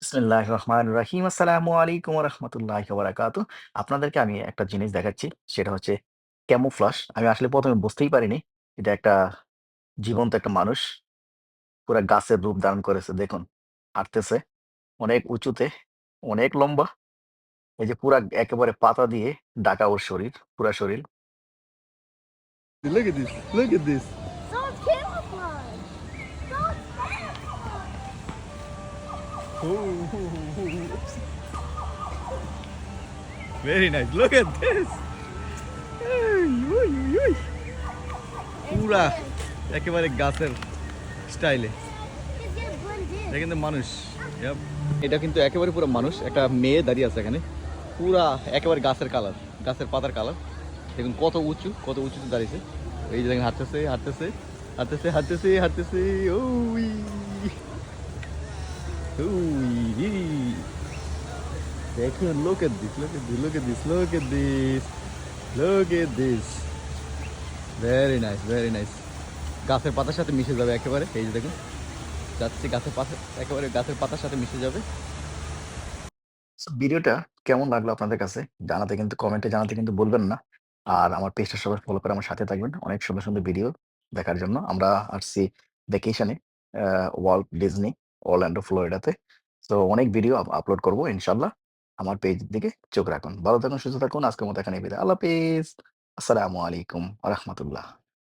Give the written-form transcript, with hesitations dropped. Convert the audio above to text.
বিসমিল্লাহির রহমানির রহিম। আসসালামু আলাইকুম ওয়া রাহমাতুল্লাহি ওয়া বারাকাতুহু। আপনাদেরকে আমি একটা জিনিস দেখাচ্ছি। সেটা হচ্ছে ক্যামুফ্লাজ। আমি আসলে ১ম এ বুঝতেই পারিনি। এটা একটা জীবন্ত একটা মানুষ। পুরা গাছের রূপ ধারণ করেছে দেখুন। হাঁটতেছে অনেক উঁচুতে, অনেক লম্বা। এই যে পুরা একেবারে পাতা দিয়ে ঢাকা ওর শরীর, পুরা শরীর। Look at this. Look at this. So it's camouflage. So it's Oh, very nice. Look at this. পুরা একেবারে গাছের স্টাইলে It's gonna blend in. এটা কিন্তু মানুষ। Yep. এটা কিন্তু একেবারে পুরো মানুষ। একটা মেয়ে দাঁড়িয়ে আছে এখানে। পুরা একেবারে গাছের কালার, গাছের পাতার কালার। দেখুন কত উঁচু, কত উঁচুতে দাঁড়িয়েছে। এই যে দেখেন হাঁটতেছে, হাঁটতেছে, হাঁটতেছে, হাঁটতেছে, হাঁটতেছে। ওই ওই দেখুন, look at this, look at this, look at this, look at this, look at this. Very nice, very nice. গাছের পাতার সাথে মিশে যাবে একেবারে। এই যে দেখুন যাচ্ছে গাছের পাতা, একেবারে গাছের পাতার সাথে মিশে যাবে। সো ভিডিওটা কেমন লাগলো আপনাদের কাছে? জানাতে কিন্তু কমেন্টে জানাতে কিন্তু ভুলবেন না। আর আমার পেজটা সবাই ফলো করে আমার সাথে থাকবেন। অনেক সুন্দর, সুন্দর ভিডিও দেখার জন্য। আমরা আসছি ভ্যাকেশনে ওয়াল্ট ডিজনি অরল্যান্ডো, ফ্লোরিডাতে। সো অনেক ভিডিও আপলোড করব ইনশাআল্লাহ। আমার পেজ দিকে চোখ রাখুন। ভালো থাকুন, সুস্থ থাকুন। আজকের মতো এখানেই বিদায়। আল্লাহ হাফেজ। আসসালামু আলাইকুম ওয়া রাহমাতুল্লাহ।